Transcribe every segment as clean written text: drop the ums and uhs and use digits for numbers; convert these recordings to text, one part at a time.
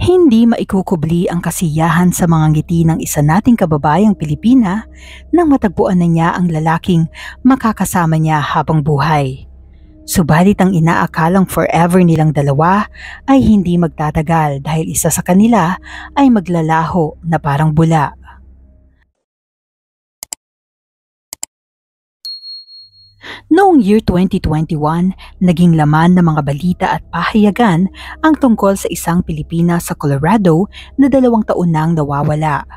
Hindi maikukubli ang kasiyahan sa mga ngiti ng isa nating kababayang Pilipina nang matagpuan na niya ang lalaking makakasama niya habang buhay. Subalit ang inaakalang forever nilang dalawa ay hindi magtatagal dahil isa sa kanila ay maglalaho na parang bula. Noong year 2021, naging laman ng mga balita at pahayagan ang tungkol sa isang Pilipina sa Colorado na 2 taon nang nawawala.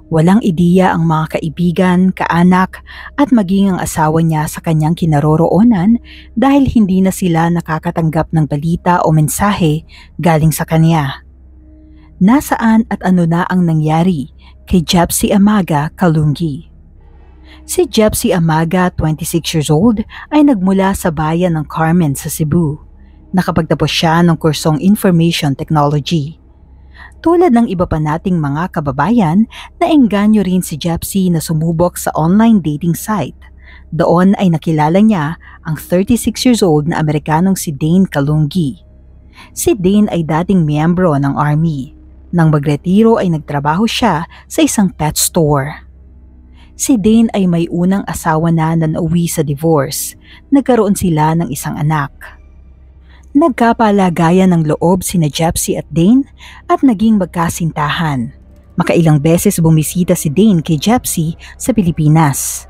Walang ideya ang mga kaibigan, kaanak at maging ang asawa niya sa kanyang kinaroroonan dahil hindi na sila nakakatanggap ng balita o mensahe galing sa kanya. Nasaan at ano na ang nangyari kay Jepsy Amaga Kalungi? Si Jepsy Amaga, 26 years old, ay nagmula sa bayan ng Carmen sa Cebu. Nakapagtapos siya ng kursong Information Technology. Tulad ng iba pa nating mga kababayan, naengganyo rin si Jepsy na sumubok sa online dating site. Doon ay nakilala niya ang 36 years old na Amerikanong si Dane Kalungi. Si Dane ay dating miyembro ng Army. Nang magretiro ay nagtrabaho siya sa isang pet store. Si Dane ay may unang asawa na nauwi sa divorce. Nagkaroon sila ng isang anak. Nagkapalagayan ng loob sina Jepsy at Dane at naging magkasintahan. Makailang beses bumisita si Dane kay Jepsy sa Pilipinas.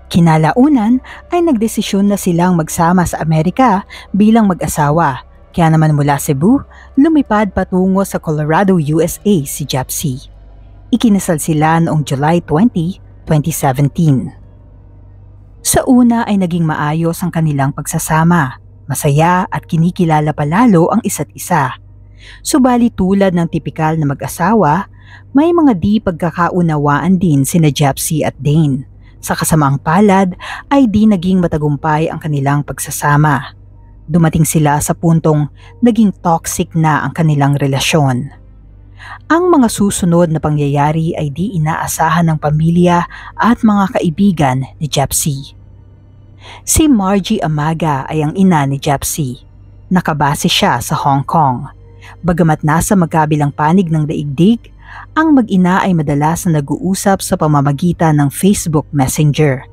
Kinalaunan ay nagdesisyon na silang magsama sa Amerika bilang mag-asawa. Kaya naman mula Cebu, lumipad patungo sa Colorado, USA si Jepsy. Ikinasal sila noong July 20, 2017. Sa una ay naging maayos ang kanilang pagsasama, masaya at kinikilala pa lalo ang isa't isa. Subalit tulad ng tipikal na mag-asawa, may mga di pagkakaunawaan din sina Jepsy at Dane. Sa kasamaang palad ay di naging matagumpay ang kanilang pagsasama. Dumating sila sa puntong naging toxic na ang kanilang relasyon. Ang mga susunod na pangyayari ay di inaasahan ng pamilya at mga kaibigan ni Jepsy. Si Margie Amaga ay ang ina ni Jepsy. Nakabase siya sa Hong Kong. Bagamat nasa magkabilang panig ng daigdig, ang mag-ina ay madalas na nag-uusap sa pamamagitan ng Facebook Messenger.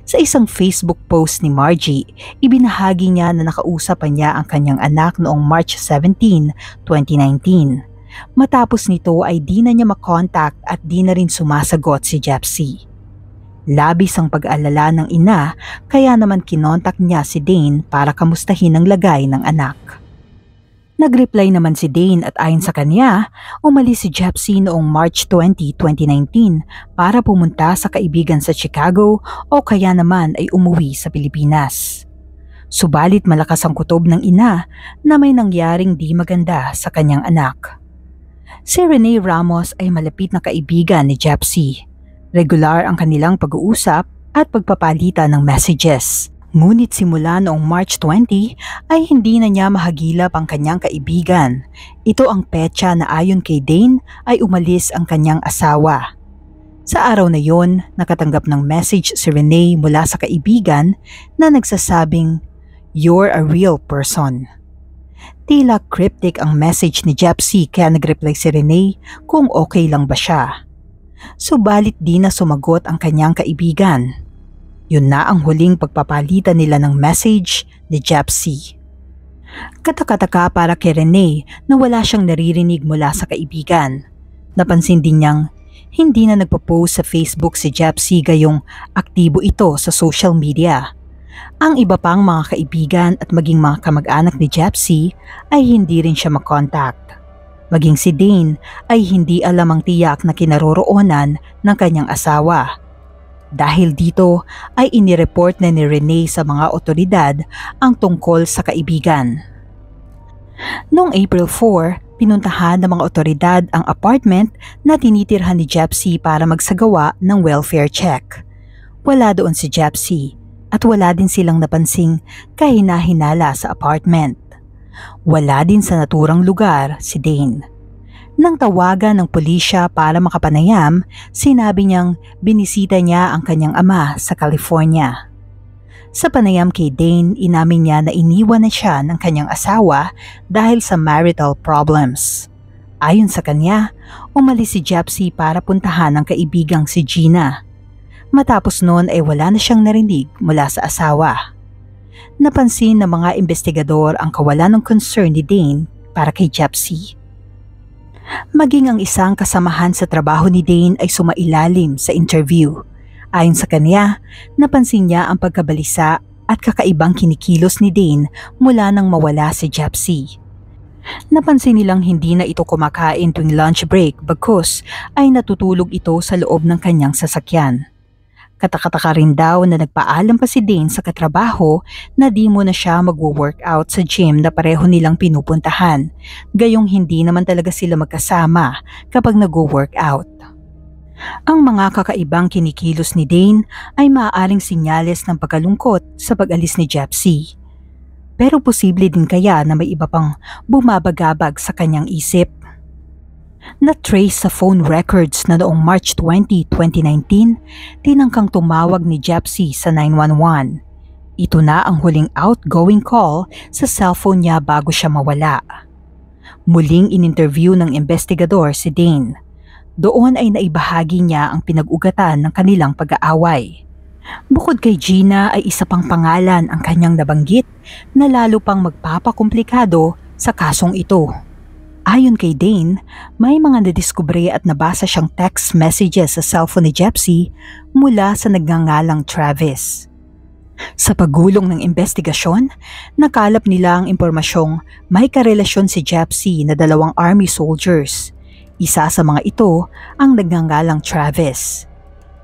Sa isang Facebook post ni Margie, ibinahagi niya na nakausap pa niya ang kanyang anak noong March 17, 2019. Matapos nito ay di na niya makontak at di na rin sumasagot si Jepsy. Labis ang pag-alala ng ina kaya naman kinontak niya si Dane para kamustahin ang lagay ng anak. Nagreply naman si Dane at ayon sa kanya, umalis si Jepsy noong March 20, 2019 para pumunta sa kaibigan sa Chicago o kaya naman ay umuwi sa Pilipinas. Subalit malakas ang kutob ng ina na may nangyaring di maganda sa kanyang anak. Si Rene Ramos ay malapit na kaibigan ni Jepsy. Regular ang kanilang pag-uusap at pagpapalitan ng messages. Ngunit simula noong March 20 ay hindi na niya mahagilap ang kanyang kaibigan. Ito ang petsa na ayon kay Dane ay umalis ang kanyang asawa. Sa araw na yon, nakatanggap ng message si Rene mula sa kaibigan na nagsasabing, "You're a real person." Tila cryptic ang message ni Jepsy kaya nagreply si Rene kung okay lang ba siya. Subalit di na sumagot ang kanyang kaibigan. Yun na ang huling pagpapalitan nila ng message ni Jepsy. Kataka-taka para kay Rene na wala siyang naririnig mula sa kaibigan. Napansin din niyang hindi na nagpo-post sa Facebook si Jepsy gayong aktibo ito sa social media. Ang iba pang mga kaibigan at maging mga kamag-anak ni Jepsy ay hindi rin siya makontakt. Maging si Dane ay hindi alam ang tiyak na kinaroroonan ng kanyang asawa. Dahil dito ay inireport na ni Rene sa mga otoridad ang tungkol sa kaibigan. Noong April 4, pinuntahan ng mga otoridad ang apartment na tinitirhan ni Jepsy para magsagawa ng welfare check. Wala doon si Jepsy. At wala din silang napansing kahina-hinala sa apartment. Wala din sa naturang lugar si Dane. Nang tawagan ng pulisya para makapanayam, sinabi niyang binisita niya ang kanyang ama sa California. Sa panayam kay Dane, inamin niya na iniwan na siya ng kanyang asawa dahil sa marital problems. Ayon sa kanya, umalis si Japsy para puntahan ang kaibigang si Gina. Matapos noon ay wala na siyang narinig mula sa asawa. Napansin ng mga investigador ang kawalan ng concern ni Dane para kay Japsy. Maging ang isang kasamahan sa trabaho ni Dane ay sumailalim sa interview. Ayon sa kanya, napansin niya ang pagkabalisa at kakaibang kinikilos ni Dane mula nang mawala si Japsy. Napansin nilang hindi na ito kumakain tuwing lunch break bagkus ay natutulog ito sa loob ng kanyang sasakyan. Katakataka rin daw na nagpaalam pa si Dane sa katrabaho na di mo na siya magwo-workout sa gym na pareho nilang pinupuntahan, gayong hindi naman talaga sila magkasama kapag nagwo-workout. Ang mga kakaibang kinikilos ni Dane ay maaaring sinyales ng pagkalungkot sa pag-alis ni Japsy. Pero posible din kaya na may iba pang bumabagabag sa kanyang isip. Na-trace sa phone records na noong March 20, 2019, tinangkang tumawag ni Japsy sa 911. Ito na ang huling outgoing call sa cellphone niya bago siya mawala. Muling in-interview ng investigador si Dane. Doon ay naibahagi niya ang pinag-ugatan ng kanilang pag-aaway. Bukod kay Gina ay isa pang pangalan ang kanyang nabanggit na lalo pang magpapakomplikado sa kasong ito. Ayon kay Dane, may mga nadiskubre at nabasa siyang text messages sa cellphone ni Japsy mula sa nagngangalang Travis. Sa paggulong ng investigasyon, nakalap nila ang impormasyong may karelasyon si Japsy na 2 army soldiers. Isa sa mga ito ang nagngangalang Travis.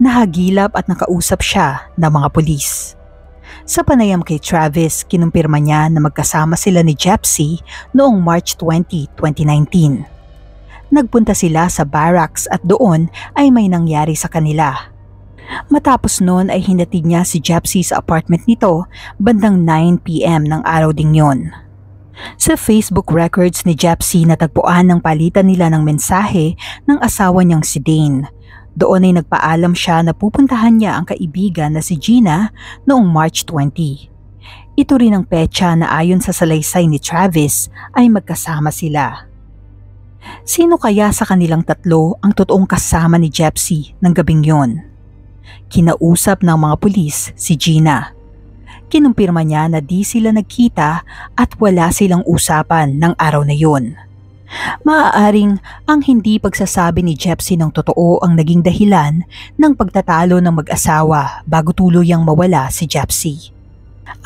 Nahagilap at nakausap siya ng mga pulis. Sa panayam kay Travis, kinumpirma niya na magkasama sila ni Japsy noong March 20, 2019. Nagpunta sila sa barracks at doon ay may nangyari sa kanila. Matapos noon ay hinatid niya si Japsy sa apartment nito bandang 9 p.m. ng araw ding yon. Sa Facebook records ni Japsy natagpuan ng palitan nila ng mensahe ng asawa niyang si Dane. Doon ay nagpaalam siya na pupuntahan niya ang kaibigan na si Gina noong March 20. Ito rin ang petsa na ayon sa salaysay ni Travis ay magkasama sila. Sino kaya sa kanilang tatlo ang totoong kasama ni Japsy ng gabing yon? Kinausap ng mga pulis si Gina. Kinumpirma niya na di sila nagkita at wala silang usapan ng araw na yon. Maaaring ang hindi pagsasabi ni Japsy ng totoo ang naging dahilan ng pagtatalo ng mag-asawa bago tuluyang mawala si Japsy.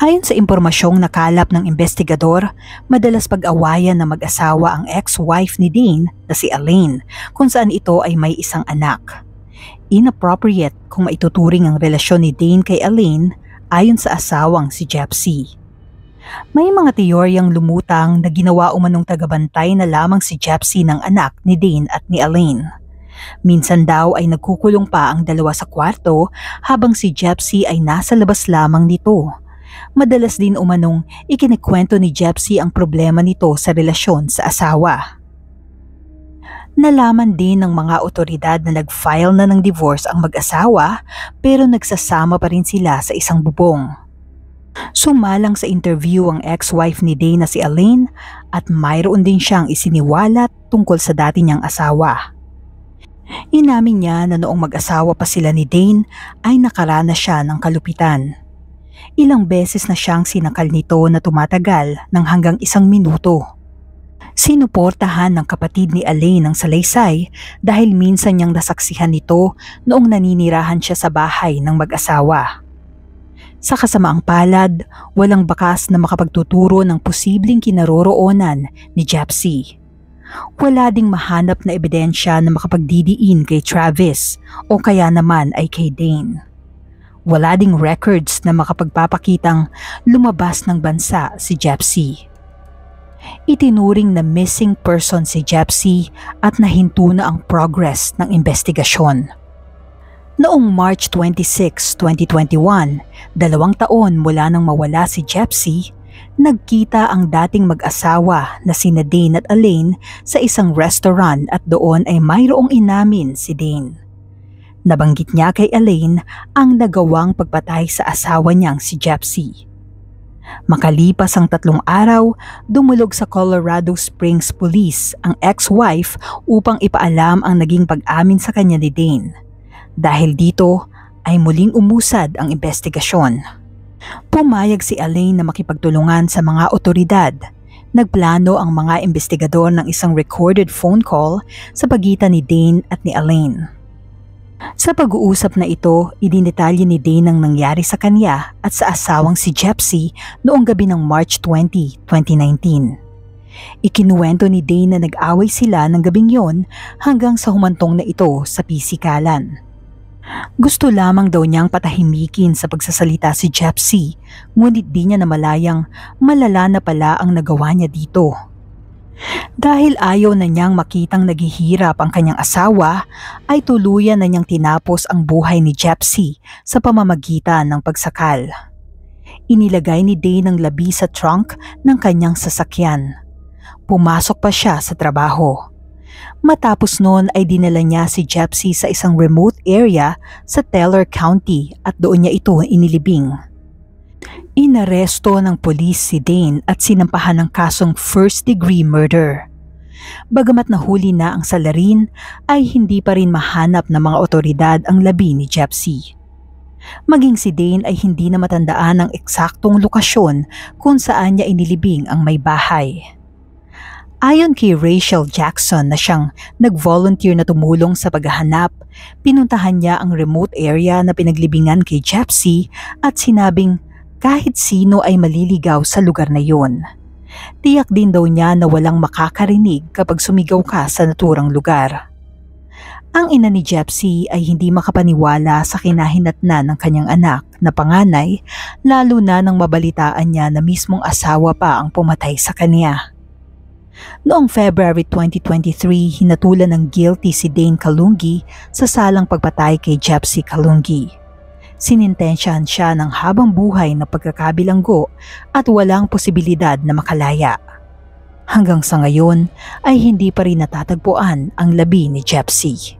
Ayon sa impormasyong nakalap ng investigador, madalas pag-awayan ng mag-asawa ang ex-wife ni Dane na si Elaine kung saan ito ay may isang anak. Inappropriate kung maituturing ang relasyon ni Dane kay Elaine ayon sa asawang si Japsy. May mga teoryang lumutang na ginawa umanong tagabantay na lamang si Japsy ng anak ni Dane at ni Elaine. Minsan daw ay nagkukulong pa ang dalawa sa kwarto habang si Japsy ay nasa labas lamang nito. Madalas din umanong ikinikwento ni Japsy ang problema nito sa relasyon sa asawa. Nalaman din ng mga otoridad na nag-file na ng divorce ang mag-asawa pero nagsasama pa rin sila sa isang bubong. Sumalang sa interview ang ex-wife ni Dane na si Elaine at mayroon din siyang isiniwalat tungkol sa dati niyang asawa. Inamin niya na noong mag-asawa pa sila ni Dane ay nakaranas siya ng kalupitan. Ilang beses na siyang sinakal nito na tumatagal ng hanggang 1 minuto. Sinuportahan ng kapatid ni Elaine ang salaysay dahil minsan niyang nasaksihan nito noong naninirahan siya sa bahay ng mag-asawa. Sa kasamaang palad, walang bakas na makapagtuturo ng posibleng kinaroroonan ni Japsy. Wala ding mahanap na ebidensya na makapagdidiin kay Travis o kaya naman ay kay Dane. Wala ding records na makapagpapakitang lumabas ng bansa si Japsy. Itinuring na missing person si Japsy at nahinto na ang progress ng investigasyon. Noong March 26, 2021, 2 taon mula nang mawala si Japsy, nagkita ang dating mag-asawa na sina Dane at Elaine sa isang restaurant at doon ay mayroong inamin si Dane. Nabanggit niya kay Elaine ang nagawang pagpatay sa asawa niyang si Japsy. Makalipas ang 3 araw, dumulog sa Colorado Springs Police ang ex-wife upang ipaalam ang naging pag-amin sa kanya ni Dane. Dahil dito ay muling umusad ang investigasyon. Pumayag si Elaine na makipagtulungan sa mga otoridad. Nagplano ang mga investigador ng isang recorded phone call sa pagitan ni Dane at ni Elaine. Sa pag-uusap na ito, idinitalye ni Dane ang nangyari sa kanya at sa asawang si Jepsy noong gabi ng March 20, 2019. Ikinuwento ni Dane na nag-away sila ng gabing yon hanggang sa humantong na ito sa pisikalan. Gusto lamang daw niyang patahimikin sa pagsasalita si Jepsy, ngunit di niya namalayang malala na pala ang nagawa niya dito. Dahil ayaw na niyang makitang naghihirap ang kanyang asawa, ay tuluyan na niyang tinapos ang buhay ni Jepsy sa pamamagitan ng pagsakal. Inilagay ni Dane ang labi sa trunk ng kanyang sasakyan. Pumasok pa siya sa trabaho. Matapos noon ay dinala niya si Jepsy sa isang remote area sa Teller County at doon niya ito inilibing. Inaresto ng pulis si Dane at sinampahan ng kasong first-degree murder. Bagamat nahuli na ang salarin, ay hindi pa rin mahanap ng mga otoridad ang labi ni Jepsy. Maging si Dane ay hindi na matandaan ang eksaktong lokasyon kung saan niya inilibing ang may bahay. Ayon kay Rachel Jackson na siyang nag-volunteer na tumulong sa paghahanap, pinuntahan niya ang remote area na pinaglibingan kay Jepsy at sinabing kahit sino ay maliligaw sa lugar na yon. Tiyak din daw niya na walang makakarinig kapag sumigaw ka sa naturang lugar. Ang ina ni Jepsy ay hindi makapaniwala sa kinahinatnan ng kanyang anak na panganay, lalo na nang mabalitaan niya na mismong asawa pa ang pumatay sa kanya. Noong February 2023, hinatulan ng guilty si Dane Kalungi sa salang pagpatay kay Jepsy Kalungi. Sinintensyahan siya ng habang buhay na pagkakabilanggo at walang posibilidad na makalaya. Hanggang sa ngayon ay hindi pa rin natatagpuan ang labi ni Jepsy.